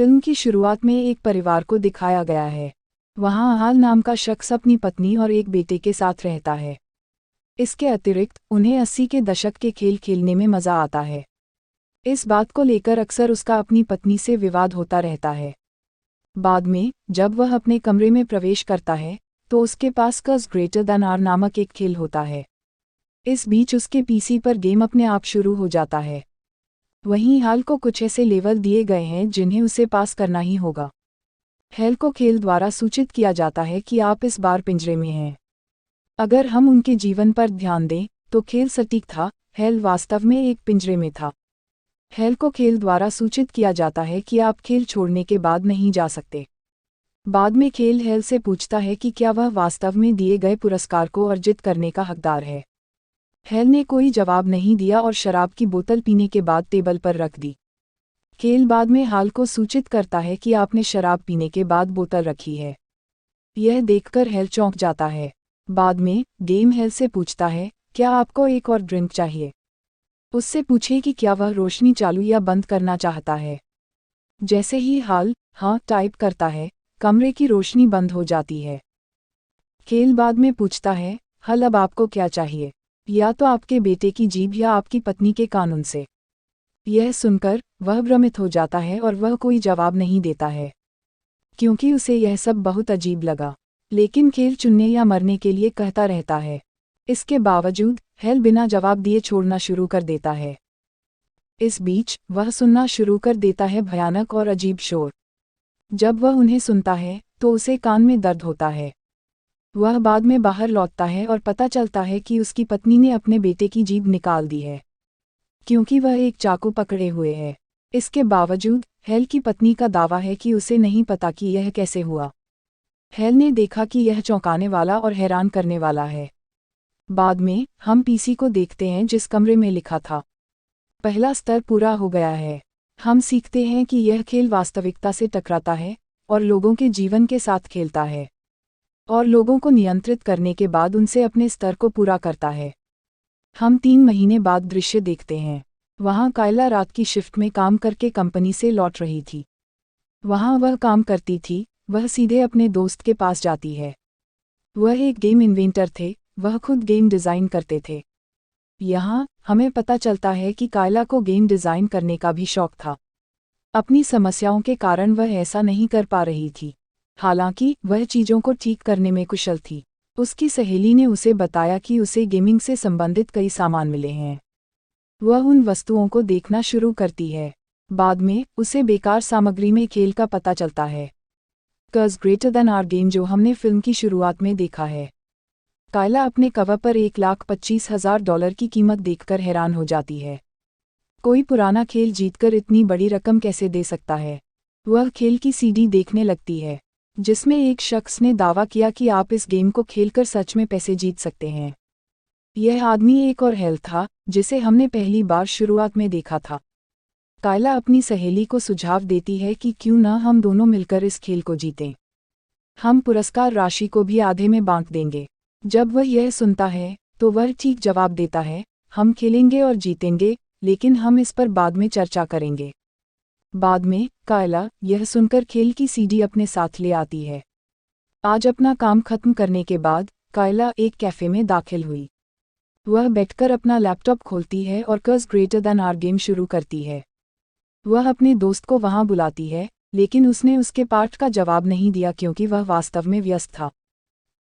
Film की शुरुआत में एक परिवार को दिखाया गया है। वहाँ हाल नाम का शख्स अपनी पत्नी और एक बेटे के साथ रहता है। इसके अतिरिक्त उन्हें 80 के दशक के खेल खेलने में मज़ा आता है। इस बात को लेकर अक्सर उसका अपनी पत्नी से विवाद होता रहता है। बाद में जब वह अपने कमरे में प्रवेश करता है तो उसके पास कज़ ग्रेटर देन आर नामक एक खेल होता है। इस बीच उसके पीसी पर गेम अपने आप शुरू हो जाता है। वहीं हाल को कुछ ऐसे लेवल दिए गए हैं जिन्हें उसे पास करना ही होगा। हेल को खेल द्वारा सूचित किया जाता है कि आप इस बार पिंजरे में हैं। अगर हम उनके जीवन पर ध्यान दें तो खेल सटीक था, हेल वास्तव में एक पिंजरे में था। हेल को खेल द्वारा सूचित किया जाता है कि आप खेल छोड़ने के बाद नहीं जा सकते। बाद में खेल हेल से पूछता है कि क्या वह वास्तव में दिए गए पुरस्कार को अर्जित करने का हकदार है। हेल ने कोई जवाब नहीं दिया और शराब की बोतल पीने के बाद टेबल पर रख दी। खेल बाद में हाल को सूचित करता है कि आपने शराब पीने के बाद बोतल रखी है। यह देखकर हेल चौंक जाता है। बाद में गेम हेल से पूछता है, क्या आपको एक और ड्रिंक चाहिए? उससे पूछे कि क्या वह रोशनी चालू या बंद करना चाहता है। जैसे ही हाल हाँ टाइप करता है, कमरे की रोशनी बंद हो जाती है। खेल बाद में पूछता है, हल अब आपको क्या चाहिए, या तो आपके बेटे की जीभ या आपकी पत्नी के कानून से। यह सुनकर वह भ्रमित हो जाता है और वह कोई जवाब नहीं देता है, क्योंकि उसे यह सब बहुत अजीब लगा। लेकिन खेल चुनने या मरने के लिए कहता रहता है। इसके बावजूद हेल बिना जवाब दिए छोड़ना शुरू कर देता है। इस बीच वह सुनना शुरू कर देता है भयानक और अजीब शोर। जब वह उन्हें सुनता है तो उसे कान में दर्द होता है। वह बाद में बाहर लौटता है और पता चलता है कि उसकी पत्नी ने अपने बेटे की जीभ निकाल दी है, क्योंकि वह एक चाकू पकड़े हुए है। इसके बावजूद हेल की पत्नी का दावा है कि उसे नहीं पता कि यह कैसे हुआ। हेल ने देखा कि यह चौंकाने वाला और हैरान करने वाला है। बाद में हम पीसी को देखते हैं जिस कमरे में लिखा था, पहला स्तर पूरा हो गया है। हम सीखते हैं कि यह खेल वास्तविकता से टकराता है और लोगों के जीवन के साथ खेलता है, और लोगों को नियंत्रित करने के बाद उनसे अपने स्तर को पूरा करता है। हम 3 महीने बाद दृश्य देखते हैं। वहाँ कायला रात की शिफ्ट में काम करके कंपनी से लौट रही थी। वहाँ वह काम करती थी, वह सीधे अपने दोस्त के पास जाती है। वह एक गेम इन्वेंटर थे, वह खुद गेम डिज़ाइन करते थे। यहाँ हमें पता चलता है कि कायला को गेम डिज़ाइन करने का भी शौक था। अपनी समस्याओं के कारण वह ऐसा नहीं कर पा रही थी, हालांकि वह चीज़ों को ठीक करने में कुशल थी। उसकी सहेली ने उसे बताया कि उसे गेमिंग से संबंधित कई सामान मिले हैं। वह उन वस्तुओं को देखना शुरू करती है। बाद में उसे बेकार सामग्री में खेल का पता चलता है, कज़ ग्रेटर देन आर गेम, जो हमने फिल्म की शुरुआत में देखा है। कायला अपने कवर पर $1,25,000 की कीमत देखकर हैरान हो जाती है। कोई पुराना खेल जीतकर इतनी बड़ी रकम कैसे दे सकता है? वह खेल की सीडी देखने लगती है, जिसमें एक शख्स ने दावा किया कि आप इस गेम को खेलकर सच में पैसे जीत सकते हैं। यह आदमी एक और हेल था, जिसे हमने पहली बार शुरुआत में देखा था। कायला अपनी सहेली को सुझाव देती है कि क्यों न हम दोनों मिलकर इस खेल को जीतें। हम पुरस्कार राशि को भी आधे में बांट देंगे। जब वह यह सुनता है तो वह ठीक जवाब देता है, हम खेलेंगे और जीतेंगे, लेकिन हम इस पर बाद में चर्चा करेंगे। बाद में कायला यह सुनकर खेल की सीडी अपने साथ ले आती है। आज अपना काम खत्म करने के बाद कायला एक कैफ़े में दाखिल हुई। वह बैठकर अपना लैपटॉप खोलती है और कज़ ग्रेटर देन आर गेम शुरू करती है। वह अपने दोस्त को वहां बुलाती है, लेकिन उसने उसके पाठ का जवाब नहीं दिया क्योंकि वह वास्तव में व्यस्त था।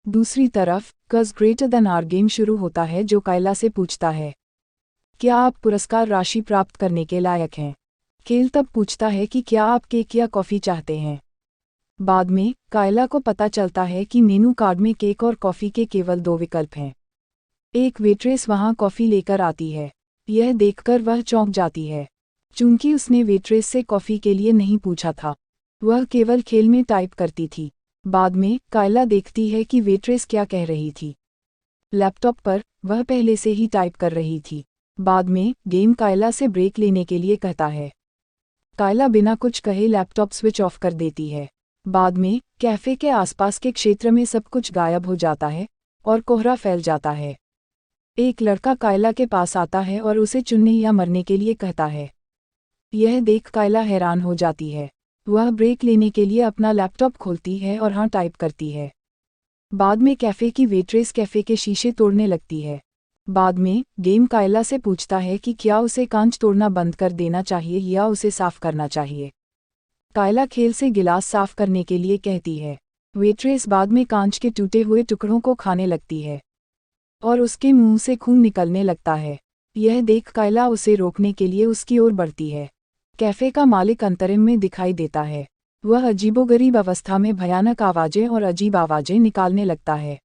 दूसरी तरफ कज़ ग्रेटर देन आर गेम शुरू होता है, जो कायला से पूछता है, क्या आप पुरस्कार राशि प्राप्त करने के लायक हैं? खेल तब पूछता है कि क्या आप केक या कॉफ़ी चाहते हैं। बाद में कायला को पता चलता है कि मेनू कार्ड में केक और कॉफ़ी के केवल 2 विकल्प हैं। एक वेट्रेस वहां कॉफ़ी लेकर आती है। यह देखकर वह चौंक जाती है, चूंकि उसने वेट्रेस से कॉफ़ी के लिए नहीं पूछा था, वह केवल खेल में टाइप करती थी। बाद में कायला देखती है कि वेट्रेस क्या कह रही थी। लैपटॉप पर वह पहले से ही टाइप कर रही थी। बाद में गेम कायला से ब्रेक लेने के लिए कहता है। कायला बिना कुछ कहे लैपटॉप स्विच ऑफ कर देती है। बाद में कैफ़े के आसपास के क्षेत्र में सब कुछ गायब हो जाता है और कोहरा फैल जाता है। एक लड़का कायला के पास आता है और उसे चुनने या मरने के लिए कहता है। यह देख कायला हैरान हो जाती है। वह ब्रेक लेने के लिए अपना लैपटॉप खोलती है और हाँ टाइप करती है। बाद में कैफ़े की वेट्रेस कैफ़े के शीशे तोड़ने लगती है। बाद में गेम कायला से पूछता है कि क्या उसे कांच तोड़ना बंद कर देना चाहिए या उसे साफ करना चाहिए। कायला खेल से गिलास साफ करने के लिए कहती है। वेट्रेस बाद में कांच के टूटे हुए टुकड़ों को खाने लगती है और उसके मुंह से खून निकलने लगता है। यह देख कायला उसे रोकने के लिए उसकी ओर बढ़ती है। कैफ़े का मालिक अंतरिम में दिखाई देता है। वह अजीबोगरीब अवस्था में भयानक आवाज़ें और अजीब आवाज़ें निकालने लगता है।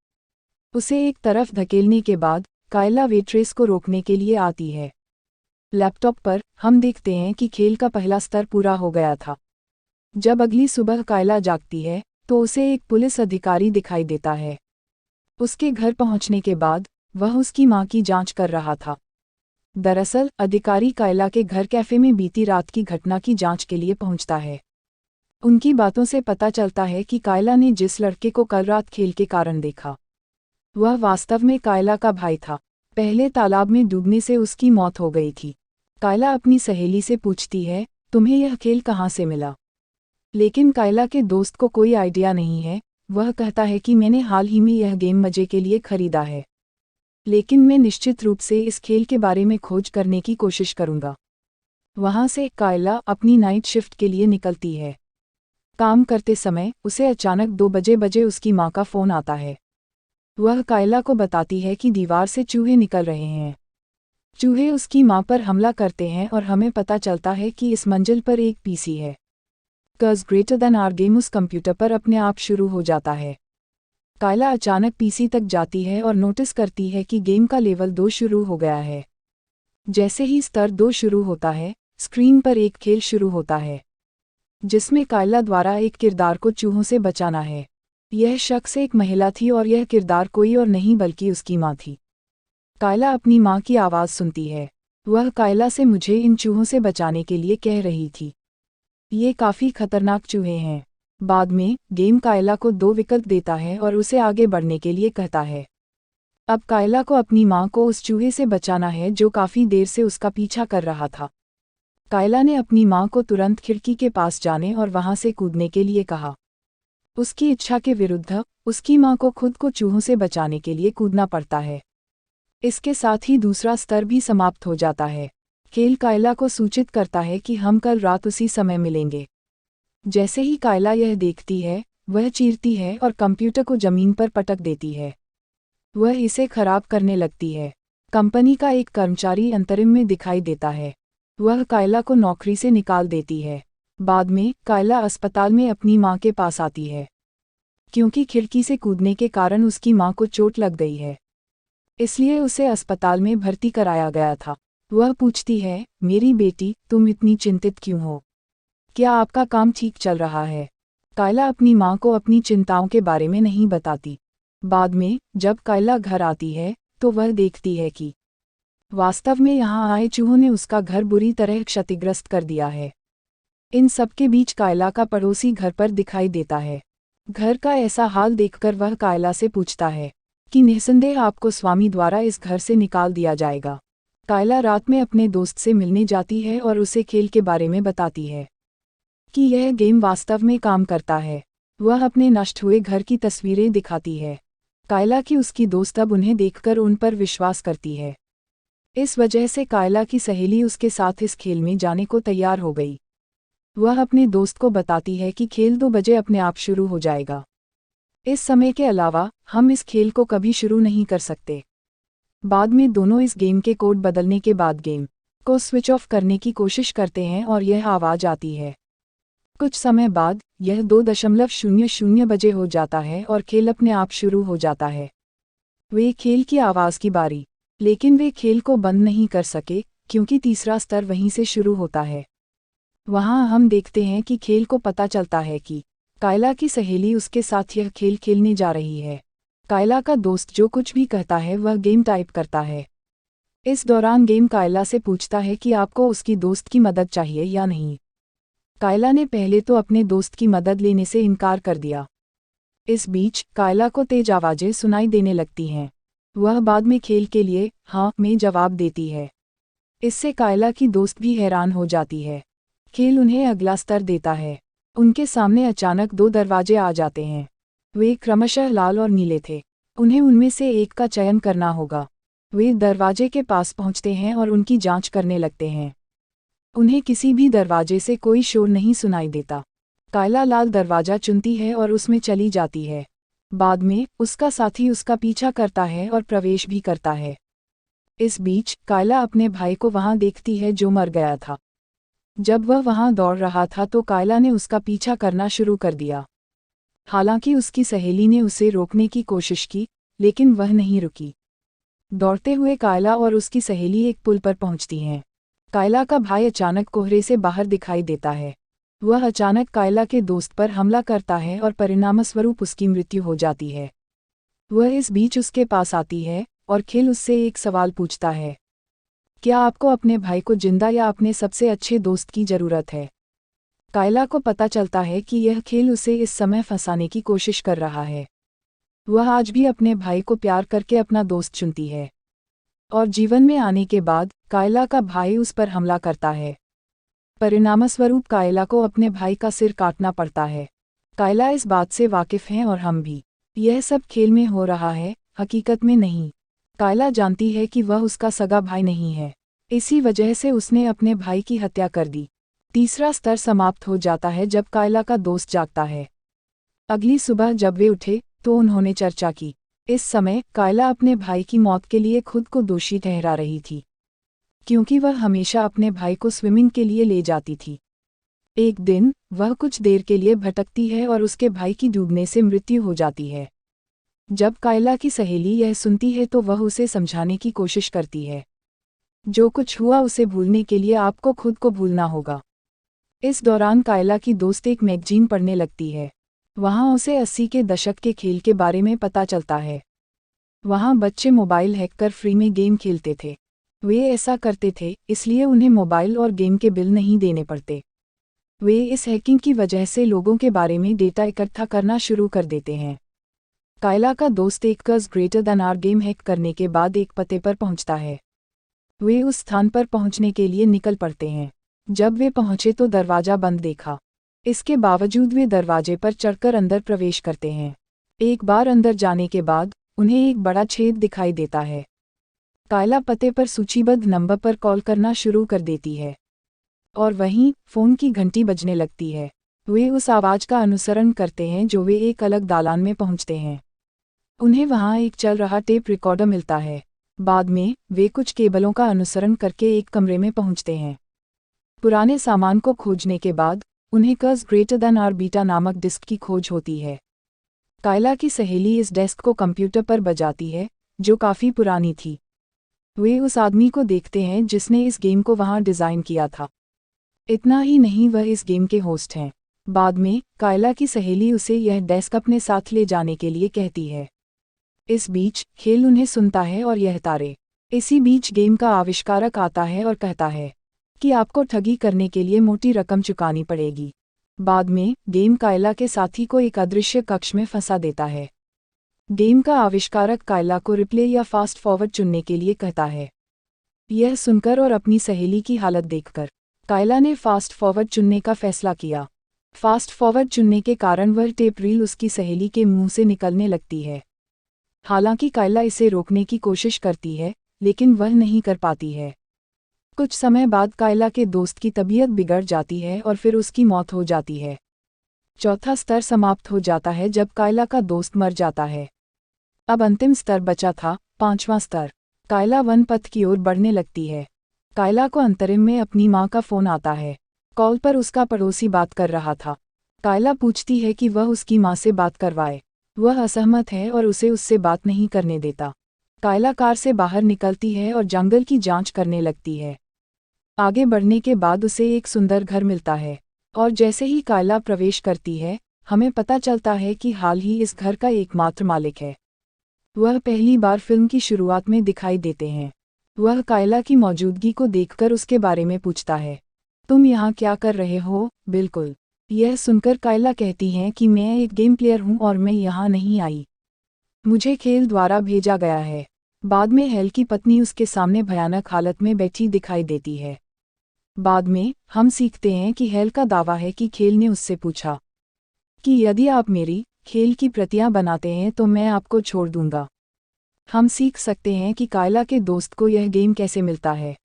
उसे एक तरफ धकेलने के बाद कायला वेट्रेस को रोकने के लिए आती है। लैपटॉप पर हम देखते हैं कि खेल का पहला स्तर पूरा हो गया था। जब अगली सुबह कायला जागती है तो उसे एक पुलिस अधिकारी दिखाई देता है। उसके घर पहुंचने के बाद वह उसकी मां की जांच कर रहा था। दरअसल अधिकारी कायला के घर कैफे में बीती रात की घटना की जांच के लिए पहुंचता है। उनकी बातों से पता चलता है कि कायला ने जिस लड़के को कल रात खेल के कारण देखा वह वास्तव में कायला का भाई था। पहले तालाब में डूबने से उसकी मौत हो गई थी। कायला अपनी सहेली से पूछती है, तुम्हें यह खेल कहाँ से मिला? लेकिन कायला के दोस्त को कोई आइडिया नहीं है। वह कहता है कि मैंने हाल ही में यह गेम मजे के लिए खरीदा है, लेकिन मैं निश्चित रूप से इस खेल के बारे में खोज करने की कोशिश करूंगा। वहां से कायला अपनी नाइट शिफ्ट के लिए निकलती है। काम करते समय उसे अचानक 2 बजे उसकी माँ का फ़ोन आता है। वह कायला को बताती है कि दीवार से चूहे निकल रहे हैं। चूहे उसकी माँ पर हमला करते हैं और हमें पता चलता है कि इस मंजिल पर एक पीसी है। कज़ ग्रेटर देन आर गेम उस कंप्यूटर पर अपने आप शुरू हो जाता है। कायला अचानक पीसी तक जाती है और नोटिस करती है कि गेम का लेवल 2 शुरू हो गया है। जैसे ही स्तर 2 शुरू होता है, स्क्रीन पर एक खेल शुरू होता है जिसमें कायला द्वारा एक किरदार को चूहों से बचाना है। यह शख्स एक महिला थी और यह किरदार कोई और नहीं बल्कि उसकी माँ थी। कायला अपनी माँ की आवाज़ सुनती है। वह कायला से मुझे इन चूहों से बचाने के लिए कह रही थी। ये काफ़ी खतरनाक चूहे हैं। बाद में गेम कायला को 2 विकल्प देता है और उसे आगे बढ़ने के लिए कहता है। अब कायला को अपनी माँ को उस चूहे से बचाना है जो काफ़ी देर से उसका पीछा कर रहा था। कायला ने अपनी माँ को तुरंत खिड़की के पास जाने और वहां से कूदने के लिए कहा। उसकी इच्छा के विरुद्ध उसकी माँ को खुद को चूहों से बचाने के लिए कूदना पड़ता है। इसके साथ ही दूसरा स्तर भी समाप्त हो जाता है। खेल कायला को सूचित करता है कि हम कल रात उसी समय मिलेंगे। जैसे ही कायला यह देखती है, वह चीरती है और कंप्यूटर को जमीन पर पटक देती है। वह इसे खराब करने लगती है। कंपनी का एक कर्मचारी अंतरिम में दिखाई देता है। वह कायला को नौकरी से निकाल देती है। बाद में कायला अस्पताल में अपनी माँ के पास आती है, क्योंकि खिड़की से कूदने के कारण उसकी माँ को चोट लग गई है, इसलिए उसे अस्पताल में भर्ती कराया गया था। वह पूछती है, मेरी बेटी, तुम इतनी चिंतित क्यों हो? क्या आपका काम ठीक चल रहा है? कायला अपनी माँ को अपनी चिंताओं के बारे में नहीं बताती। बाद में जब कायला घर आती है तो वह देखती है कि वास्तव में यहाँ आए चूहों ने उसका घर बुरी तरह क्षतिग्रस्त कर दिया है। इन सब के बीच कायला का पड़ोसी घर पर दिखाई देता है। घर का ऐसा हाल देखकर वह कायला से पूछता है कि निस्संदेह आपको स्वामी द्वारा इस घर से निकाल दिया जाएगा। कायला रात में अपने दोस्त से मिलने जाती है और उसे खेल के बारे में बताती है कि यह गेम वास्तव में काम करता है। वह अपने नष्ट हुए घर की तस्वीरें दिखाती है। कायला की उसकी दोस्त अब उन्हें देखकर उन पर विश्वास करती है। इस वजह से कायला की सहेली उसके साथ इस खेल में जाने को तैयार हो गई। वह अपने दोस्त को बताती है कि खेल 2 बजे अपने आप शुरू हो जाएगा। इस समय के अलावा हम इस खेल को कभी शुरू नहीं कर सकते। बाद में दोनों इस गेम के कोड बदलने के बाद गेम को स्विच ऑफ करने की कोशिश करते हैं और यह आवाज़ आती है। कुछ समय बाद यह 2:00 बजे हो जाता है और खेल अपने आप शुरू हो जाता है। वे खेल की आवाज़ की बारी, लेकिन वे खेल को बंद नहीं कर सके क्योंकि तीसरा स्तर वहीं से शुरू होता है। वहाँ हम देखते हैं कि खेल को पता चलता है कि कायला की सहेली उसके साथ यह खेल खेलने जा रही है। कायला का दोस्त जो कुछ भी कहता है वह गेम टाइप करता है। इस दौरान गेम कायला से पूछता है कि आपको उसकी दोस्त की मदद चाहिए या नहीं। कायला ने पहले तो अपने दोस्त की मदद लेने से इनकार कर दिया। इस बीच कायला को तेज आवाज़ें सुनाई देने लगती हैं। वह बाद में खेल के लिए हाँ में जवाब देती है। इससे कायला की दोस्त भी हैरान हो जाती है। खेल उन्हें अगला स्तर देता है। उनके सामने अचानक 2 दरवाजे आ जाते हैं। वे क्रमशः लाल और नीले थे। उन्हें उनमें से एक का चयन करना होगा। वे दरवाजे के पास पहुंचते हैं और उनकी जांच करने लगते हैं। उन्हें किसी भी दरवाजे से कोई शोर नहीं सुनाई देता। कायला लाल दरवाजा चुनती है और उसमें चली जाती है। बाद में उसका साथी उसका पीछा करता है और प्रवेश भी करता है। इस बीच कायला अपने भाई को वहां देखती है जो मर गया था। जब वह वहां दौड़ रहा था तो कायला ने उसका पीछा करना शुरू कर दिया। हालांकि उसकी सहेली ने उसे रोकने की कोशिश की, लेकिन वह नहीं रुकी। दौड़ते हुए कायला और उसकी सहेली एक पुल पर पहुंचती हैं। कायला का भाई अचानक कोहरे से बाहर दिखाई देता है। वह अचानक कायला के दोस्त पर हमला करता है और परिणामस्वरूप उसकी मृत्यु हो जाती है। वह इस बीच उसके पास आती है और खिल उससे एक सवाल पूछता है, क्या आपको अपने भाई को जिंदा या अपने सबसे अच्छे दोस्त की जरूरत है? कायला को पता चलता है कि यह खेल उसे इस समय फंसाने की कोशिश कर रहा है। वह आज भी अपने भाई को प्यार करके अपना दोस्त चुनती है। और जीवन में आने के बाद कायला का भाई उस पर हमला करता है। परिणामस्वरूप कायला को अपने भाई का सिर काटना पड़ता है। कायला इस बात से वाकिफ हैं और हम भी। यह सब खेल में हो रहा है, हकीकत में नहीं। कायला जानती है कि वह उसका सगा भाई नहीं है। इसी वजह से उसने अपने भाई की हत्या कर दी। तीसरा स्तर समाप्त हो जाता है जब कायला का दोस्त जागता है। अगली सुबह जब वे उठे तो उन्होंने चर्चा की। इस समय कायला अपने भाई की मौत के लिए खुद को दोषी ठहरा रही थी, क्योंकि वह हमेशा अपने भाई को स्विमिंग के लिए ले जाती थी। एक दिन वह कुछ देर के लिए भटकती है और उसके भाई की डूबने से मृत्यु हो जाती है। जब कायला की सहेली यह सुनती है तो वह उसे समझाने की कोशिश करती है, जो कुछ हुआ उसे भूलने के लिए आपको खुद को भूलना होगा। इस दौरान कायला की दोस्त एक मैगजीन पढ़ने लगती है। वहाँ उसे 80 के दशक के खेल के बारे में पता चलता है। वहाँ बच्चे मोबाइल हैक कर फ्री में गेम खेलते थे। वे ऐसा करते थे इसलिए उन्हें मोबाइल और गेम के बिल नहीं देने पड़ते। वे इस हैकिंग की वजह से लोगों के बारे में डेटा इकट्ठा करना शुरू कर देते हैं। कायला का दोस्त एक curse greater than our game hack करने के बाद एक पते पर पहुंचता है। वे उस स्थान पर पहुंचने के लिए निकल पड़ते हैं। जब वे पहुंचे तो दरवाजा बंद देखा। इसके बावजूद वे दरवाजे पर चढ़कर अंदर प्रवेश करते हैं। एक बार अंदर जाने के बाद उन्हें एक बड़ा छेद दिखाई देता है। कायला पते पर सूचीबद्ध नंबर पर कॉल करना शुरू कर देती है और वहीं फ़ोन की घंटी बजने लगती है। वे उस आवाज़ का अनुसरण करते हैं जो वे एक अलग दालान में पहुंचते हैं। उन्हें वहां एक चल रहा टेप रिकॉर्डर मिलता है। बाद में वे कुछ केबलों का अनुसरण करके एक कमरे में पहुंचते हैं। पुराने सामान को खोजने के बाद उन्हें कर्स ग्रेटर देन आर बीटा नामक डिस्क की खोज होती है। कायला की सहेली इस डेस्क को कंप्यूटर पर बजाती है, जो काफ़ी पुरानी थी। वे उस आदमी को देखते हैं जिसने इस गेम को वहां डिज़ाइन किया था। इतना ही नहीं, वह इस गेम के होस्ट हैं। बाद में कायला की सहेली उसे यह डेस्क अपने साथ ले जाने के लिए कहती है। इस बीच खेल उन्हें सुनता है और यह तारे। इसी बीच गेम का आविष्कारक आता है और कहता है कि आपको ठगी करने के लिए मोटी रकम चुकानी पड़ेगी। बाद में गेम कायला के साथी को एक अदृश्य कक्ष में फंसा देता है। गेम का आविष्कारक कायला को रिप्ले या फास्ट फॉरवर्ड चुनने के लिए कहता है। यह सुनकर और अपनी सहेली की हालत देखकर कायला ने फास्ट फॉरवर्ड चुनने का फैसला किया। फास्ट फॉरवर्ड चुनने के कारण वह टेप रील उसकी सहेली के मुंह से निकलने लगती है। हालांकि कायला इसे रोकने की कोशिश करती है, लेकिन वह नहीं कर पाती है। कुछ समय बाद कायला के दोस्त की तबीयत बिगड़ जाती है और फिर उसकी मौत हो जाती है। चौथा स्तर समाप्त हो जाता है जब कायला का दोस्त मर जाता है। अब अंतिम स्तर बचा था, 5वां स्तर। कायला वन पथ की ओर बढ़ने लगती है। कायला को अंतरिम में अपनी माँ का फ़ोन आता है। कॉल पर उसका पड़ोसी बात कर रहा था। कायला पूछती है कि वह उसकी माँ से बात करवाए। वह असहमत है और उसे उससे बात नहीं करने देता। कायला कार से बाहर निकलती है और जंगल की जांच करने लगती है। आगे बढ़ने के बाद उसे एक सुंदर घर मिलता है और जैसे ही कायला प्रवेश करती है, हमें पता चलता है कि हाल ही इस घर का एकमात्र मालिक है। वह पहली बार फिल्म की शुरुआत में दिखाई देते हैं। वह कायला की मौजूदगी को देखकर उसके बारे में पूछता है, तुम यहाँ क्या कर रहे हो? बिल्कुल। यह सुनकर कायला कहती हैं कि मैं एक गेम प्लेयर हूँ और मैं यहाँ नहीं आई। मुझे खेल द्वारा भेजा गया है। बाद में हेल की पत्नी उसके सामने भयानक हालत में बैठी दिखाई देती है। बाद में हम सीखते हैं कि हेल का दावा है कि खेल ने उससे पूछा कि यदि आप मेरी खेल की प्रतियां बनाते हैं तो मैं आपको छोड़ दूंगा। हम सीख सकते हैं कि कायला के दोस्त को यह गेम कैसे मिलता है।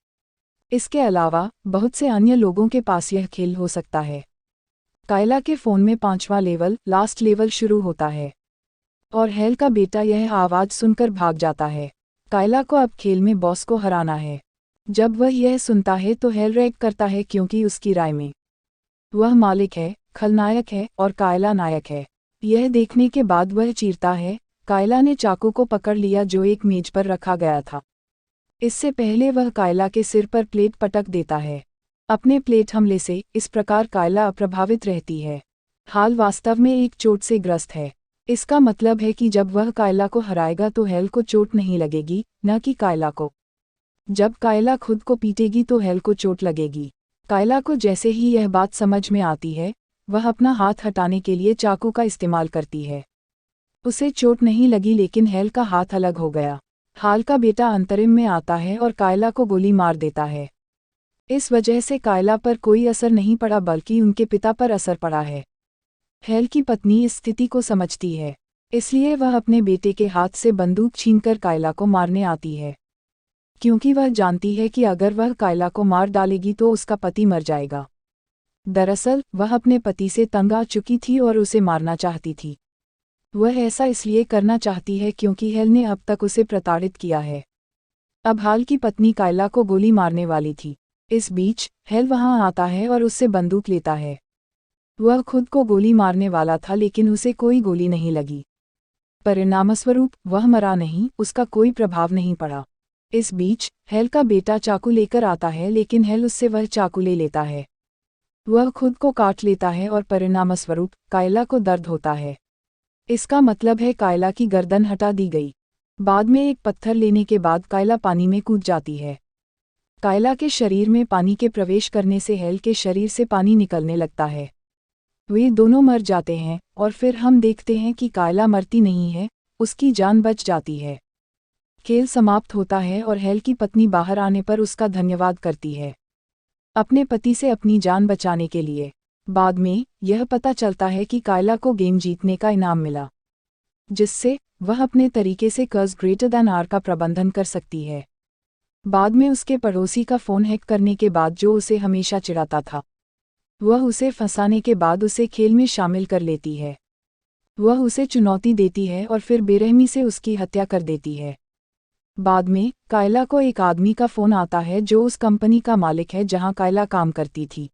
इसके अलावा बहुत से अन्य लोगों के पास यह खेल हो सकता है। कायला के फ़ोन में 5वां लेवल लास्ट लेवल शुरू होता है और हेल का बेटा यह आवाज़ सुनकर भाग जाता है। कायला को अब खेल में बॉस को हराना है। जब वह यह सुनता है तो हेल रैग करता है क्योंकि उसकी राय में वह मालिक है, खलनायक है और कायला नायक है। यह देखने के बाद वह चीरता है। कायला ने चाकू को पकड़ लिया जो एक मेज पर रखा गया था। इससे पहले वह कायला के सिर पर प्लेट पटक देता है। अपने प्लेट हमले से इस प्रकार कायला अप्रभावित रहती है। हाल वास्तव में एक चोट से ग्रस्त है। इसका मतलब है कि जब वह कायला को हराएगा तो हेल को चोट नहीं लगेगी, न कि कायला को। जब कायला खुद को पीटेगी तो हेल को चोट लगेगी। कायला को जैसे ही यह बात समझ में आती है, वह अपना हाथ हटाने के लिए चाकू का इस्तेमाल करती है। उसे चोट नहीं लगी लेकिन हेल का हाथ अलग हो गया। हाल का बेटा अंतरिम में आता है और कायला को गोली मार देता है। इस वजह से कायला पर कोई असर नहीं पड़ा बल्कि उनके पिता पर असर पड़ा है। हेल की पत्नी इस स्थिति को समझती है, इसलिए वह अपने बेटे के हाथ से बंदूक छीनकर कायला को मारने आती है, क्योंकि वह जानती है कि अगर वह कायला को मार डालेगी तो उसका पति मर जाएगा। दरअसल वह अपने पति से तंग आ चुकी थी और उसे मारना चाहती थी। वह ऐसा इसलिए करना चाहती है क्योंकि हेल ने अब तक उसे प्रताड़ित किया है। अब हाल की पत्नी कायला को गोली मारने वाली थी। इस बीच हेल वहां आता है और उससे बंदूक लेता है। वह खुद को गोली मारने वाला था लेकिन उसे कोई गोली नहीं लगी। परिणामस्वरूप वह मरा नहीं, उसका कोई प्रभाव नहीं पड़ा। इस बीच हेल का बेटा चाकू लेकर आता है लेकिन हेल उससे वह चाकू ले लेता है। वह खुद को काट लेता है और परिणामस्वरूप कायला को दर्द होता है। इसका मतलब है कायला की गर्दन हटा दी गई। बाद में एक पत्थर लेने के बाद कायला पानी में कूद जाती है। कायला के शरीर में पानी के प्रवेश करने से हेल के शरीर से पानी निकलने लगता है। वे दोनों मर जाते हैं और फिर हम देखते हैं कि कायला मरती नहीं है, उसकी जान बच जाती है। खेल समाप्त होता है और हेल की पत्नी बाहर आने पर उसका धन्यवाद करती है, अपने पति से अपनी जान बचाने के लिए। बाद में यह पता चलता है कि कायला को गेम जीतने का इनाम मिला, जिससे वह अपने तरीके से कर्ज ग्रेटर दैन आर का प्रबंधन कर सकती है। बाद में उसके पड़ोसी का फ़ोन हैक करने के बाद जो उसे हमेशा चिढ़ाता था, वह उसे फंसाने के बाद उसे खेल में शामिल कर लेती है। वह उसे चुनौती देती है और फिर बेरहमी से उसकी हत्या कर देती है। बाद में कायला को एक आदमी का फ़ोन आता है जो उस कंपनी का मालिक है जहां कायला काम करती थी।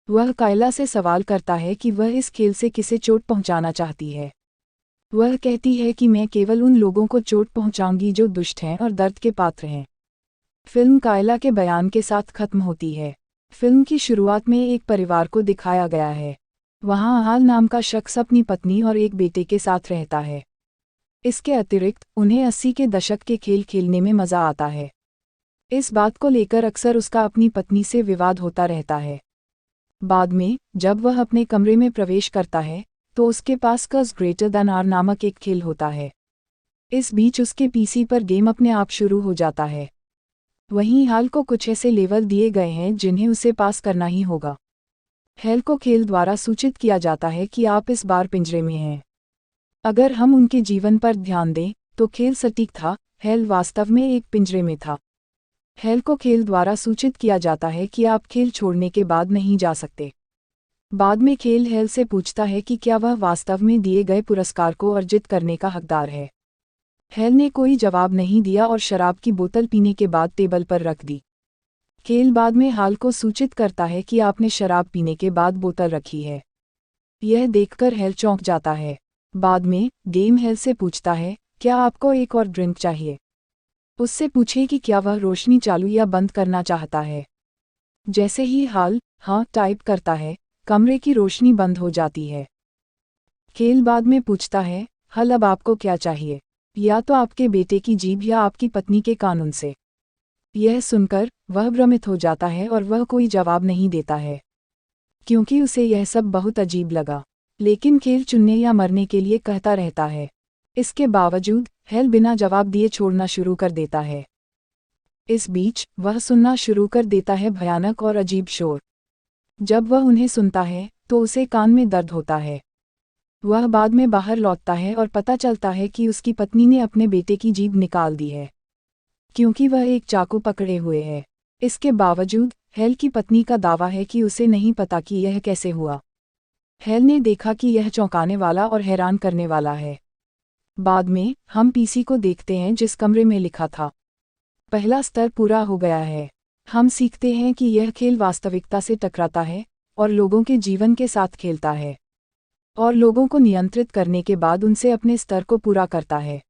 वह कायला से सवाल करता है कि वह इस खेल से किसे चोट पहुंचाना चाहती है। वह कहती है कि मैं केवल उन लोगों को चोट पहुंचाऊंगी जो दुष्ट हैं और दर्द के पात्र हैं। फिल्म कायला के बयान के साथ खत्म होती है। फिल्म की शुरुआत में एक परिवार को दिखाया गया है। वहां हाल नाम का शख्स अपनी पत्नी और एक बेटे के साथ रहता है। इसके अतिरिक्त उन्हें 80 के दशक के खेल खेलने में मज़ा आता है। इस बात को लेकर अक्सर उसका अपनी पत्नी से विवाद होता रहता है। बाद में जब वह अपने कमरे में प्रवेश करता है तो उसके पास कर्ज ग्रेटर दैन आर नामक एक खेल होता है। इस बीच उसके पीसी पर गेम अपने आप शुरू हो जाता है। वहीं हाल को कुछ ऐसे लेवल दिए गए हैं जिन्हें उसे पास करना ही होगा। हेल को खेल द्वारा सूचित किया जाता है कि आप इस बार पिंजरे में हैं। अगर हम उनके जीवन पर ध्यान दें तो खेल सटीक था, हेल वास्तव में एक पिंजरे में था। हेल को खेल द्वारा सूचित किया जाता है कि आप खेल छोड़ने के बाद नहीं जा सकते। बाद में खेल हेल से पूछता है कि क्या वह वास्तव में दिए गए पुरस्कार को अर्जित करने का हकदार है। हेल ने कोई जवाब नहीं दिया और शराब की बोतल पीने के बाद टेबल पर रख दी। खेल बाद में हाल को सूचित करता है कि आपने शराब पीने के बाद बोतल रखी है। यह देखकर हेल चौंक जाता है। बाद में गेम हेल से पूछता है, क्या आपको एक और ड्रिंक चाहिए? उससे पूछे कि क्या वह रोशनी चालू या बंद करना चाहता है। जैसे ही हाल हाँ टाइप करता है, कमरे की रोशनी बंद हो जाती है। खेल बाद में पूछता है, हल अब आपको क्या चाहिए, या तो आपके बेटे की जीभ या आपकी पत्नी के कानून से। यह सुनकर वह भ्रमित हो जाता है और वह कोई जवाब नहीं देता है, क्योंकि उसे यह सब बहुत अजीब लगा। लेकिन खेल चुनने या मरने के लिए कहता रहता है। इसके बावजूद हेल बिना जवाब दिए छोड़ना शुरू कर देता है। इस बीच वह सुनना शुरू कर देता है भयानक और अजीब शोर। जब वह उन्हें सुनता है तो उसे कान में दर्द होता है। वह बाद में बाहर लौटता है और पता चलता है कि उसकी पत्नी ने अपने बेटे की जीभ निकाल दी है, क्योंकि वह एक चाकू पकड़े हुए है। इसके बावजूद हेल की पत्नी का दावा है कि उसे नहीं पता कि यह कैसे हुआ। हेल ने देखा कि यह चौंकाने वाला और हैरान करने वाला है। बाद में हम पीसी को देखते हैं जिस कमरे में लिखा था, पहला स्तर पूरा हो गया है। हम सीखते हैं कि यह खेल वास्तविकता से टकराता है और लोगों के जीवन के साथ खेलता है और लोगों को नियंत्रित करने के बाद उनसे अपने स्तर को पूरा करता है।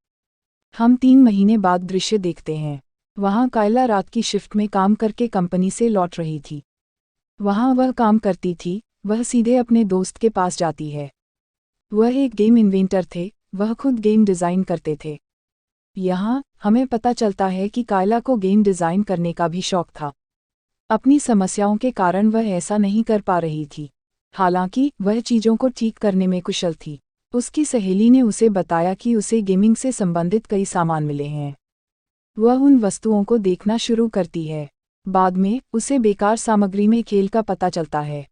हम 3 महीने बाद दृश्य देखते हैं। वहाँ कायला रात की शिफ्ट में काम करके कंपनी से लौट रही थी। वहाँ वह काम करती थी, वह सीधे अपने दोस्त के पास जाती है। वह एक गेम इन्वेंटर थे, वह खुद गेम डिज़ाइन करते थे। यहाँ हमें पता चलता है कि कायला को गेम डिज़ाइन करने का भी शौक था। अपनी समस्याओं के कारण वह ऐसा नहीं कर पा रही थी, हालांकि वह चीज़ों को ठीक करने में कुशल थी। उसकी सहेली ने उसे बताया कि उसे गेमिंग से संबंधित कई सामान मिले हैं। वह उन वस्तुओं को देखना शुरू करती है। बाद में उसे बेकार सामग्री में खेल का पता चलता है।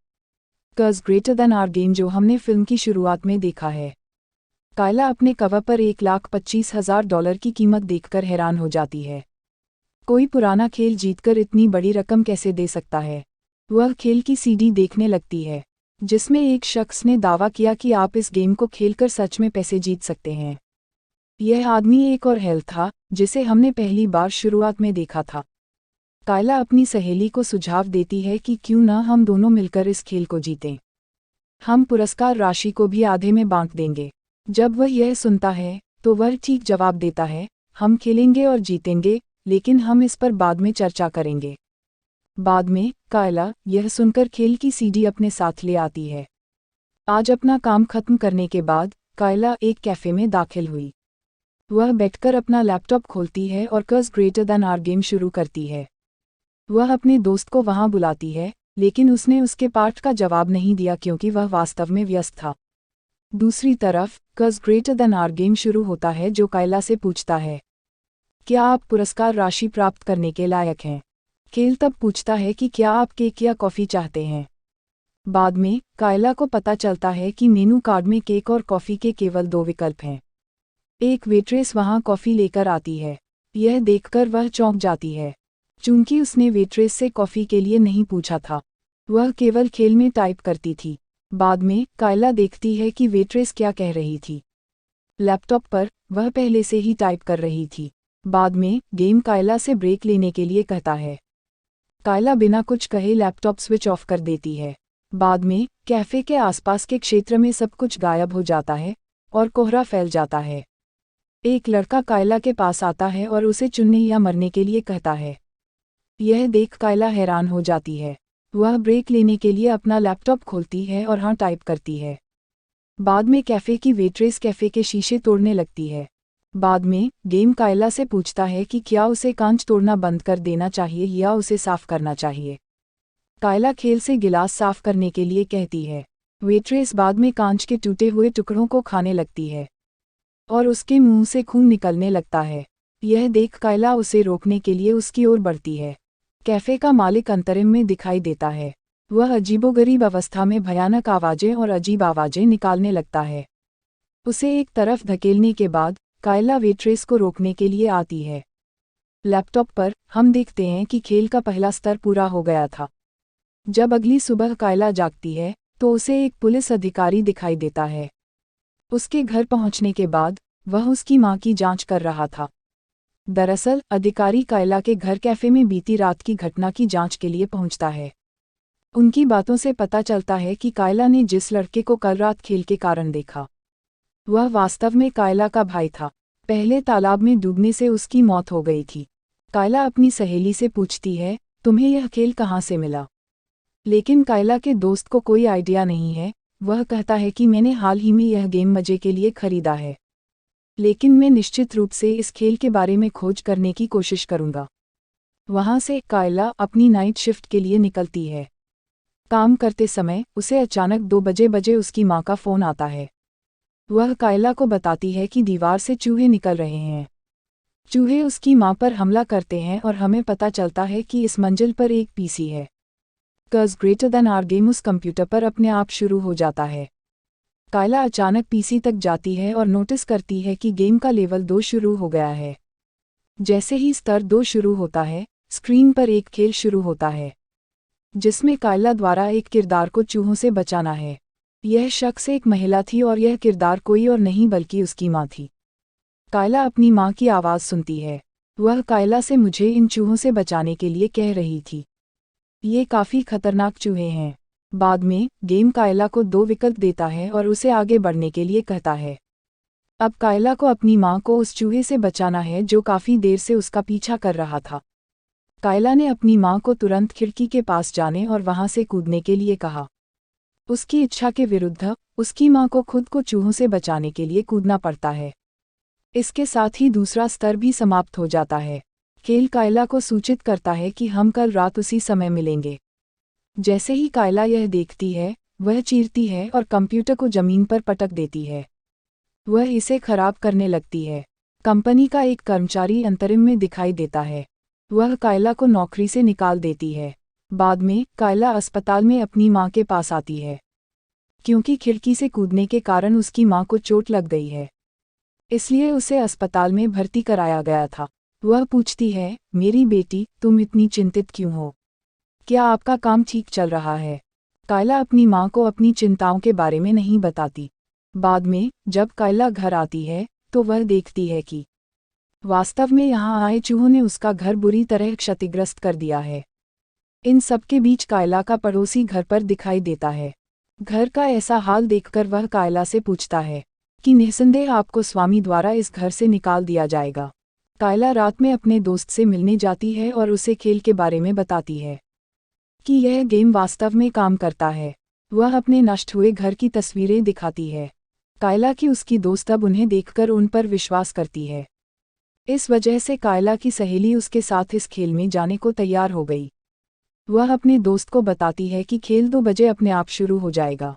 कर्ज ग्रेटर देन आवर गेम जो हमने फिल्म की शुरुआत में देखा है। कायला अपने कवर पर $1,25,000 की कीमत देखकर हैरान हो जाती है। कोई पुराना खेल जीतकर इतनी बड़ी रकम कैसे दे सकता है? वह खेल की सीडी देखने लगती है, जिसमें एक शख्स ने दावा किया कि आप इस गेम को खेलकर सच में पैसे जीत सकते हैं। यह आदमी एक और हेल था, जिसे हमने पहली बार शुरुआत में देखा था। कायला अपनी सहेली को सुझाव देती है कि क्यों न हम दोनों मिलकर इस खेल को जीतें। हम पुरस्कार राशि को भी आधे में बांट देंगे। जब वह यह सुनता है तो वह ठीक जवाब देता है, हम खेलेंगे और जीतेंगे, लेकिन हम इस पर बाद में चर्चा करेंगे। बाद में कायला यह सुनकर खेल की सीडी अपने साथ ले आती है। आज अपना काम खत्म करने के बाद कायला एक कैफ़े में दाखिल हुई। वह बैठकर अपना लैपटॉप खोलती है और कर्ज ग्रेटर देन आवर गेम शुरू करती है। वह अपने दोस्त को वहां बुलाती है, लेकिन उसने उसके पाठ का जवाब नहीं दिया क्योंकि वह वास्तव में व्यस्त था। दूसरी तरफ कर्ज ग्रेटर देन आवर गेम शुरू होता है, जो कायला से पूछता है, क्या आप पुरस्कार राशि प्राप्त करने के लायक हैं? खेल तब पूछता है कि क्या आप केक या कॉफ़ी चाहते हैं। बाद में कायला को पता चलता है कि मेनू कार्ड में केक और कॉफ़ी के केवल 2 विकल्प हैं। एक वेट्रेस वहां कॉफ़ी लेकर आती है। यह देखकर वह चौंक जाती है, चूंकि उसने वेट्रेस से कॉफ़ी के लिए नहीं पूछा था। वह केवल खेल में टाइप करती थी। बाद में कायला देखती है कि वेट्रेस क्या कह रही थी। लैपटॉप पर वह पहले से ही टाइप कर रही थी। बाद में गेम कायला से ब्रेक लेने के लिए कहता है। कायला बिना कुछ कहे लैपटॉप स्विच ऑफ कर देती है। बाद में कैफ़े के आसपास के क्षेत्र में सब कुछ गायब हो जाता है और कोहरा फैल जाता है। एक लड़का कायला के पास आता है और उसे चुनने या मरने के लिए कहता है। यह देख कायला हैरान हो जाती है। वह ब्रेक लेने के लिए अपना लैपटॉप खोलती है और हाँ टाइप करती है। बाद में कैफ़े की वेट्रेस कैफ़े के शीशे तोड़ने लगती है। बाद में गेम कायला से पूछता है कि क्या उसे कांच तोड़ना बंद कर देना चाहिए या उसे साफ करना चाहिए। कायला खेल से गिलास साफ करने के लिए कहती है। वेट्रेस बाद में कांच के टूटे हुए टुकड़ों को खाने लगती है और उसके मुंह से खून निकलने लगता है। यह देख कायला उसे रोकने के लिए उसकी ओर बढ़ती है। कैफ़े का मालिक अंतरिम में दिखाई देता है। वह अजीबोगरीब अवस्था में भयानक आवाज़ें और अजीब आवाज़ें निकालने लगता है। उसे एक तरफ धकेलने के बाद कायला वेट्रेस को रोकने के लिए आती है। लैपटॉप पर हम देखते हैं कि खेल का पहला स्तर पूरा हो गया था। जब अगली सुबह कायला जागती है तो उसे एक पुलिस अधिकारी दिखाई देता है। उसके घर पहुंचने के बाद वह उसकी मां की जांच कर रहा था। दरअसल अधिकारी कायला के घर कैफ़े में बीती रात की घटना की जांच के लिए पहुंचता है। उनकी बातों से पता चलता है कि कायला ने जिस लड़के को कल रात खेल के कारण देखा, वह वास्तव में कायला का भाई था। पहले तालाब में डूबने से उसकी मौत हो गई थी। कायला अपनी सहेली से पूछती है, तुम्हें यह खेल कहाँ से मिला? लेकिन कायला के दोस्त को कोई आइडिया नहीं है। वह कहता है कि मैंने हाल ही में यह गेम मजे के लिए खरीदा है, लेकिन मैं निश्चित रूप से इस खेल के बारे में खोज करने की कोशिश करूंगा। वहां से कायला अपनी नाइट शिफ्ट के लिए निकलती है। काम करते समय उसे अचानक 2 बजे उसकी मां का फ़ोन आता है। वह कायला को बताती है कि दीवार से चूहे निकल रहे हैं। चूहे उसकी माँ पर हमला करते हैं और हमें पता चलता है कि इस मंजिल पर एक पीसी है। कर्स ग्रेटर देन आर गेम उस कंप्यूटर पर अपने आप शुरू हो जाता है। कायला अचानक पीसी तक जाती है और नोटिस करती है कि गेम का लेवल 2 शुरू हो गया है। जैसे ही स्तर 2 शुरू होता है, स्क्रीन पर एक खेल शुरू होता है, जिसमें कायला द्वारा एक किरदार को चूहों से बचाना है। यह शख्स एक महिला थी और यह किरदार कोई और नहीं बल्कि उसकी माँ थी। कायला अपनी माँ की आवाज़ सुनती है। वह कायला से मुझे इन चूहों से बचाने के लिए कह रही थी। ये काफ़ी खतरनाक चूहे हैं। बाद में, गेम कायला को 2 विकल्प देता है और उसे आगे बढ़ने के लिए कहता है। अब कायला को अपनी माँ को उस चूहे से बचाना है जो काफ़ी देर से उसका पीछा कर रहा था। कायला ने अपनी माँ को तुरंत खिड़की के पास जाने और वहाँ से कूदने के लिए कहा। उसकी इच्छा के विरुद्ध, उसकी माँ को खुद को चूहों से बचाने के लिए कूदना पड़ता है। इसके साथ ही दूसरा स्तर भी समाप्त हो जाता है। खेल कायला को सूचित करता है कि हम कल रात उसी समय मिलेंगे। जैसे ही कायला यह देखती है, वह चीरती है और कंप्यूटर को जमीन पर पटक देती है। वह इसे खराब करने लगती है। कंपनी का एक कर्मचारी अंतरिम में दिखाई देता है। वह कायला को नौकरी से निकाल देती है। बाद में, कायला अस्पताल में अपनी माँ के पास आती है, क्योंकि खिड़की से कूदने के कारण उसकी माँ को चोट लग गई है। इसलिए उसे अस्पताल में भर्ती कराया गया था। वह पूछती है, मेरी बेटी, तुम इतनी चिंतित क्यों हो? क्या आपका काम ठीक चल रहा है? कायला अपनी माँ को अपनी चिंताओं के बारे में नहीं बताती। बाद में, जब कायला घर आती है, तो वह देखती है कि वास्तव में यहाँ आए चूहों ने उसका घर बुरी तरह क्षतिग्रस्त कर दिया है। इन सब के बीच कायला का पड़ोसी घर पर दिखाई देता है। घर का ऐसा हाल देखकर वह कायला से पूछता है कि निस्संदेह आपको स्वामी द्वारा इस घर से निकाल दिया जाएगा। कायला रात में अपने दोस्त से मिलने जाती है और उसे खेल के बारे में बताती है कि यह गेम वास्तव में काम करता है। वह अपने नष्ट हुए घर की तस्वीरें दिखाती है। कायला की उसकी दोस्त अब उन्हें देखकर उन पर विश्वास करती है। इस वजह से कायला की सहेली उसके साथ इस खेल में जाने को तैयार हो गई। वह अपने दोस्त को बताती है कि खेल 2 बजे अपने आप शुरू हो जाएगा।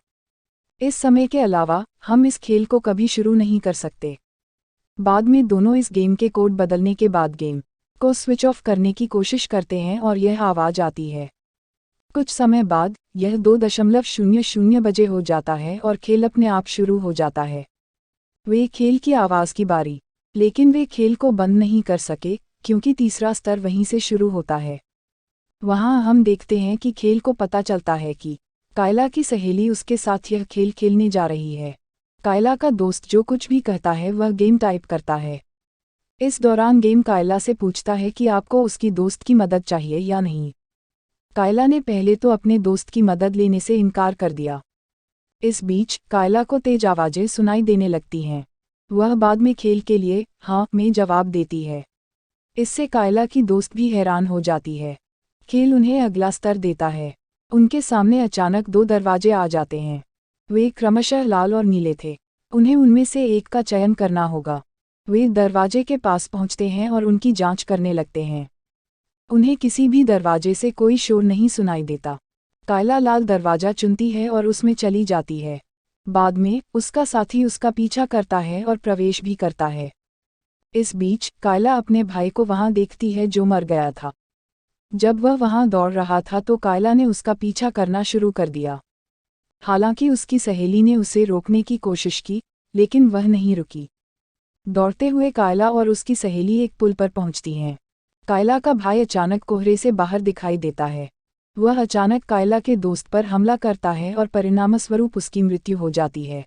इस समय के अलावा, हम इस खेल को कभी शुरू नहीं कर सकते। बाद में दोनों इस गेम के कोड बदलने के बाद गेम को स्विच ऑफ करने की कोशिश करते हैं और यह आवाज़ आती है। कुछ समय बाद, यह 2:00 बजे हो जाता है और खेल अपने आप शुरू हो जाता है। वे खेल की आवाज़ की बारी, लेकिन वे खेल को बंद नहीं कर सके, क्योंकि तीसरा स्तर वहीं से शुरू होता है। वहाँ हम देखते हैं कि खेल को पता चलता है कि कायला की सहेली उसके साथ यह खेल खेलने जा रही है। कायला का दोस्त जो कुछ भी कहता है वह गेम टाइप करता है। इस दौरान गेम कायला से पूछता है कि आपको उसकी दोस्त की मदद चाहिए या नहीं। कायला ने पहले तो अपने दोस्त की मदद लेने से इनकार कर दिया। इस बीच, कायला को तेज आवाज़ें सुनाई देने लगती हैं। वह बाद में खेल के लिए हाँ में जवाब देती है। इससे कायला की दोस्त भी हैरान हो जाती है। खेल उन्हें अगला स्तर देता है। उनके सामने अचानक 2 दरवाजे आ जाते हैं। वे क्रमशः लाल और नीले थे। उन्हें उनमें से एक का चयन करना होगा। वे दरवाजे के पास पहुंचते हैं और उनकी जांच करने लगते हैं। उन्हें किसी भी दरवाजे से कोई शोर नहीं सुनाई देता। कायला लाल दरवाजा चुनती है और उसमें चली जाती है। बाद में, उसका साथी उसका पीछा करता है और प्रवेश भी करता है। इस बीच, कायला अपने भाई को वहां देखती है जो मर गया था। जब वह वहां दौड़ रहा था तो कायला ने उसका पीछा करना शुरू कर दिया। हालांकि उसकी सहेली ने उसे रोकने की कोशिश की, लेकिन वह नहीं रुकी। दौड़ते हुए कायला और उसकी सहेली एक पुल पर पहुंचती हैं। कायला का भाई अचानक कोहरे से बाहर दिखाई देता है। वह अचानक कायला के दोस्त पर हमला करता है और परिणामस्वरूप उसकी मृत्यु हो जाती है।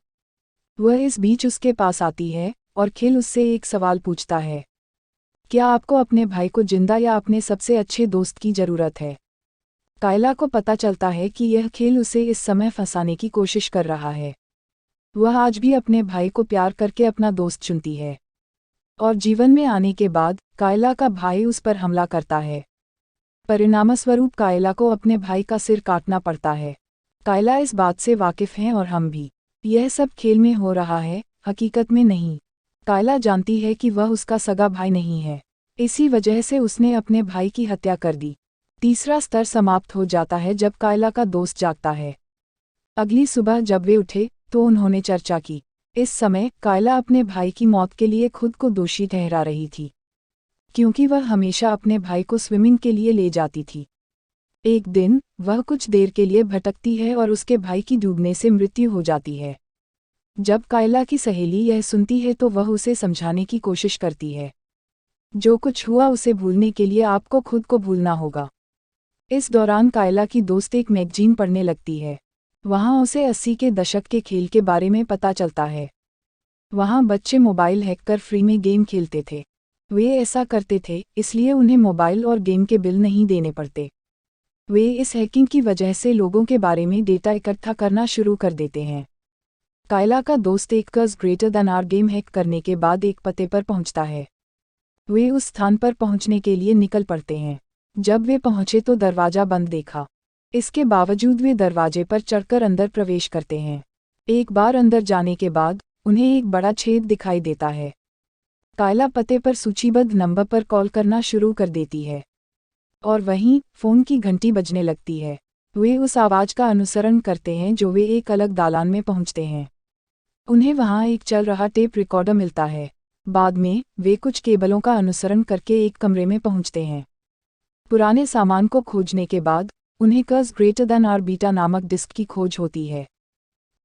वह इस बीच उसके पास आती है और खेल उससे एक सवाल पूछता है, क्या आपको अपने भाई को जिंदा या अपने सबसे अच्छे दोस्त की जरूरत है? कायला को पता चलता है कि यह खेल उसे इस समय फंसाने की कोशिश कर रहा है। वह आज भी अपने भाई को प्यार करके अपना दोस्त चुनती है। और जीवन में आने के बाद, कायला का भाई उस पर हमला करता है। परिणामस्वरूप कायला को अपने भाई का सिर काटना पड़ता है। कायला इस बात से वाकिफ हैं और हम भी। यह सब खेल में हो रहा है, हकीकत में नहीं। कायला जानती है कि वह उसका सगा भाई नहीं है। इसी वजह से उसने अपने भाई की हत्या कर दी। तीसरा स्तर समाप्त हो जाता है जब कायला का दोस्त जागता है। अगली सुबह जब वे उठे, तो उन्होंने चर्चा की। इस समय, कायला अपने भाई की मौत के लिए खुद को दोषी ठहरा रही थी। क्योंकि वह हमेशा अपने भाई को स्विमिंग के लिए ले जाती थी। एक दिन वह कुछ देर के लिए भटकती है और उसके भाई की डूबने से मृत्यु हो जाती है। जब कायला की सहेली यह सुनती है तो वह उसे समझाने की कोशिश करती है, जो कुछ हुआ उसे भूलने के लिए आपको खुद को भूलना होगा। इस दौरान कायला की दोस्त एक मैगजीन पढ़ने लगती है। वहाँ उसे 80 के दशक के खेल के बारे में पता चलता है। वहाँ बच्चे मोबाइल हैक कर फ्री में गेम खेलते थे। वे ऐसा करते थे इसलिए उन्हें मोबाइल और गेम के बिल नहीं देने पड़ते। वे इस हैकिंग की वजह से लोगों के बारे में डेटा इकट्ठा करना शुरू कर देते हैं। कायला का दोस्त एक curse greater than our game hack करने के बाद एक पते पर पहुंचता है। वे उस स्थान पर पहुंचने के लिए निकल पड़ते हैं। जब वे पहुंचे तो दरवाजा बंद देखा। इसके बावजूद वे दरवाजे पर चढ़कर अंदर प्रवेश करते हैं। एक बार अंदर जाने के बाद उन्हें एक बड़ा छेद दिखाई देता है। कायला पते पर सूचीबद्ध नंबर पर कॉल करना शुरू कर देती है और वहीं फ़ोन की घंटी बजने लगती है। वे उस आवाज़ का अनुसरण करते हैं जो वे एक अलग दालान में पहुंचते हैं। उन्हें वहां एक चल रहा टेप रिकॉर्डर मिलता है। बाद में वे कुछ केबलों का अनुसरण करके एक कमरे में पहुंचते हैं। पुराने सामान को खोजने के बाद उन्हें कर्स ग्रेटर देन आर बीटा नामक डिस्क की खोज होती है।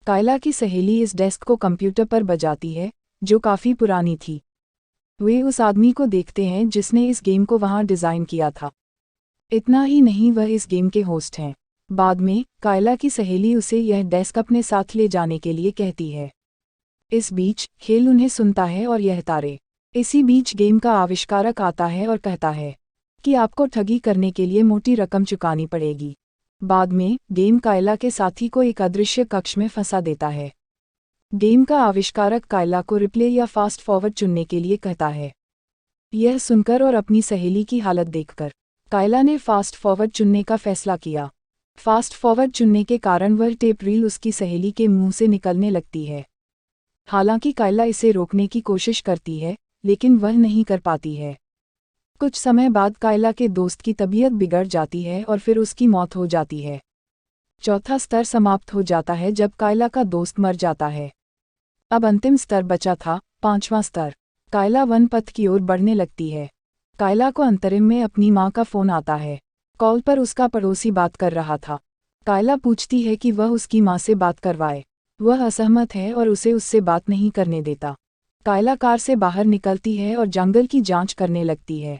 कायला की सहेली इस डेस्क को कंप्यूटर पर बजाती है, जो काफ़ी पुरानी थी। वे उस आदमी को देखते हैं जिसने इस गेम को वहां डिज़ाइन किया था। इतना ही नहीं, वह इस गेम के होस्ट हैं। बाद में कायला की सहेली उसे यह डेस्क अपने साथ ले जाने के लिए कहती है। इस बीच हेल उन्हें सुनता है और यह तारे। इसी बीच गेम का आविष्कारक आता है और कहता है कि आपको ठगी करने के लिए मोटी रकम चुकानी पड़ेगी। बाद में गेम कायला के साथी को एक अदृश्य कक्ष में फंसा देता है। गेम का आविष्कारक कायला को रिप्ले या फास्ट फॉरवर्ड चुनने के लिए कहता है। यह सुनकर और अपनी सहेली की हालत देखकर कायला ने फास्ट फॉरवर्ड चुनने का फैसला किया। फास्ट फॉरवर्ड चुनने के कारण वह टेप रील उसकी सहेली के मुंह से निकलने लगती है। हालांकि कायला इसे रोकने की कोशिश करती है, लेकिन वह नहीं कर पाती है। कुछ समय बाद कायला के दोस्त की तबीयत बिगड़ जाती है और फिर उसकी मौत हो जाती है। चौथा स्तर समाप्त हो जाता है जब कायला का दोस्त मर जाता है। अब अंतिम स्तर बचा था, 5वां स्तर। कायला वन पथ की ओर बढ़ने लगती है। कायला को अंतरिम में अपनी माँ का फ़ोन आता है। कॉल पर उसका पड़ोसी बात कर रहा था। कायला पूछती है कि वह उसकी माँ से बात करवाए। वह असहमत है और उसे उससे बात नहीं करने देता। कायला कार से बाहर निकलती है और जंगल की जांच करने लगती है।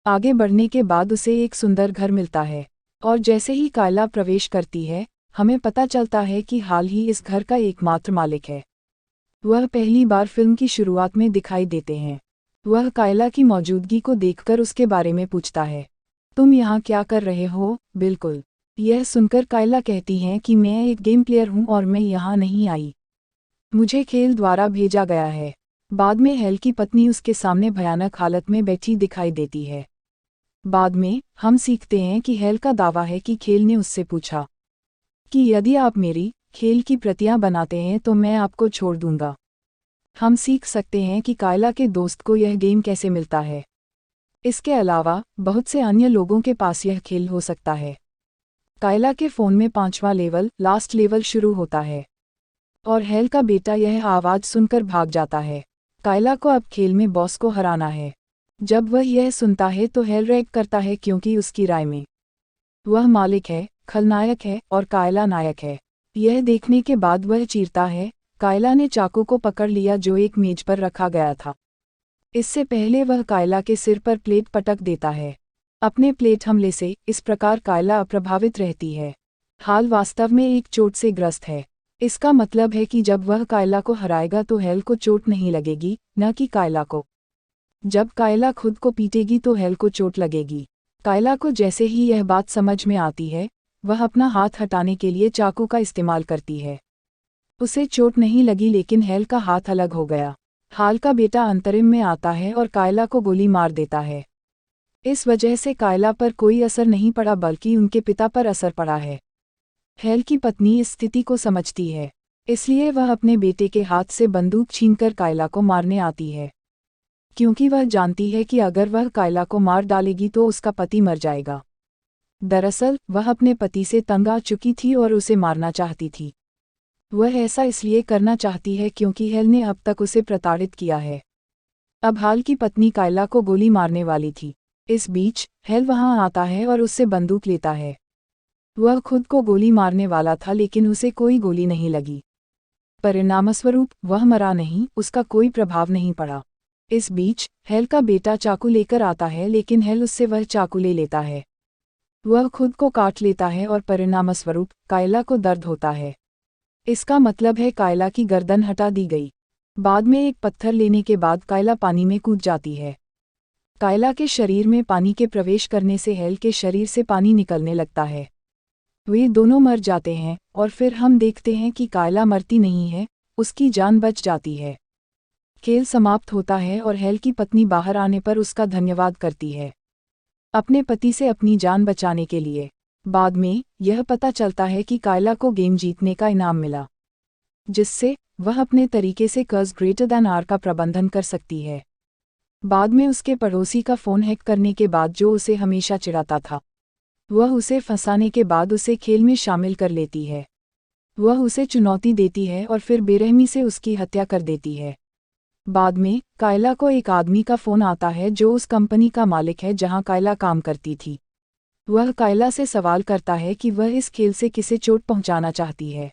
आगे बढ़ने के बाद उसे एक सुंदर घर मिलता है और जैसे ही कायला प्रवेश करती है, हमें पता चलता है कि हाल ही इस घर का एकमात्र मालिक है। वह पहली बार फिल्म की शुरुआत में दिखाई देते हैं। वह कायला की मौजूदगी को देखकर उसके बारे में पूछता है, तुम यहाँ क्या कर रहे हो? बिल्कुल। यह सुनकर कायला कहती हैं कि मैं एक गेम प्लेयर हूँ और मैं यहाँ नहीं आई। मुझे खेल द्वारा भेजा गया है। बाद में हेल की पत्नी उसके सामने भयानक हालत में बैठी दिखाई देती है। बाद में हम सीखते हैं कि हेल का दावा है कि खेल ने उससे पूछा कि यदि आप मेरी खेल की प्रतियां बनाते हैं तो मैं आपको छोड़ दूंगा। हम सीख सकते हैं कि कायला के दोस्त को यह गेम कैसे मिलता है। इसके अलावा बहुत से अन्य लोगों के पास यह खेल हो सकता है। कायला के फ़ोन में 5वां लेवल, लास्ट लेवल शुरू होता है और हेल का बेटा यह आवाज़ सुनकर भाग जाता है। कायला को अब खेल में बॉस को हराना है। जब वह यह सुनता है तो हेल रैग करता है क्योंकि उसकी राय में वह मालिक है, खलनायक है और कायला नायक है। यह देखने के बाद वह चीरता है। कायला ने चाकू को पकड़ लिया जो एक मेज पर रखा गया था। इससे पहले वह कायला के सिर पर प्लेट पटक देता है। अपने प्लेट हमले से इस प्रकार कायला अप्रभावित रहती है। हाल वास्तव में एक चोट से ग्रस्त है। इसका मतलब है कि जब वह कायला को हराएगा तो हेल को चोट नहीं लगेगी, न कि कायला को। जब कायला खुद को पीटेगी तो हेल को चोट लगेगी। कायला को जैसे ही यह बात समझ में आती है, वह अपना हाथ हटाने के लिए चाकू का इस्तेमाल करती है। उसे चोट नहीं लगी लेकिन हेल का हाथ अलग हो गया। हाल का बेटा अंतरिम में आता है और कायला को गोली मार देता है। इस वजह से कायला पर कोई असर नहीं पड़ा बल्कि उनके पिता पर असर पड़ा है। हेल की पत्नी इस स्थिति को समझती है, इसलिए वह अपने बेटे के हाथ से बंदूक छीनकर कायला को मारने आती है, क्योंकि वह जानती है कि अगर वह कायला को मार डालेगी तो उसका पति मर जाएगा। दरअसल वह अपने पति से तंग आ चुकी थी और उसे मारना चाहती थी। वह ऐसा इसलिए करना चाहती है क्योंकि हेल ने अब तक उसे प्रताड़ित किया है। अब हाल की पत्नी कायला को गोली मारने वाली थी। इस बीच हेल वहां आता है और उससे बंदूक लेता है। वह खुद को गोली मारने वाला था लेकिन उसे कोई गोली नहीं लगी। परिणामस्वरूप वह मरा नहीं, उसका कोई प्रभाव नहीं पड़ा। इस बीच हेल का बेटा चाकू लेकर आता है लेकिन हेल उससे वह चाकू ले लेता है। वह खुद को काट लेता है और परिणामस्वरूप कायला को दर्द होता है। इसका मतलब है कायला की गर्दन हटा दी गई। बाद में एक पत्थर लेने के बाद कायला पानी में कूद जाती है। कायला के शरीर में पानी के प्रवेश करने से हेल के शरीर से पानी निकलने लगता है। वे दोनों मर जाते हैं और फिर हम देखते हैं कि कायला मरती नहीं है, उसकी जान बच जाती है। खेल समाप्त होता है और हेल की पत्नी बाहर आने पर उसका धन्यवाद करती है, अपने पति से अपनी जान बचाने के लिए। बाद में यह पता चलता है कि कायला को गेम जीतने का इनाम मिला, जिससे वह अपने तरीके से कर्ज ग्रेटर दैन आर का प्रबंधन कर सकती है। बाद में उसके पड़ोसी का फ़ोन हैक करने के बाद जो उसे हमेशा चिढ़ाता था, वह उसे फंसाने के बाद उसे खेल में शामिल कर लेती है। वह उसे चुनौती देती है और फिर बेरहमी से उसकी हत्या कर देती है। बाद में कायला को एक आदमी का फ़ोन आता है जो उस कंपनी का मालिक है जहां कायला काम करती थी। वह कायला से सवाल करता है कि वह इस खेल से किसे चोट पहुंचाना चाहती है।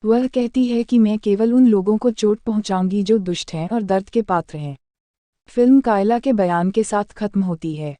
वह कहती है कि मैं केवल उन लोगों को चोट पहुंचाऊंगी जो दुष्ट हैं और दर्द के पात्र हैं। फिल्म कायला के बयान के साथ खत्म होती है।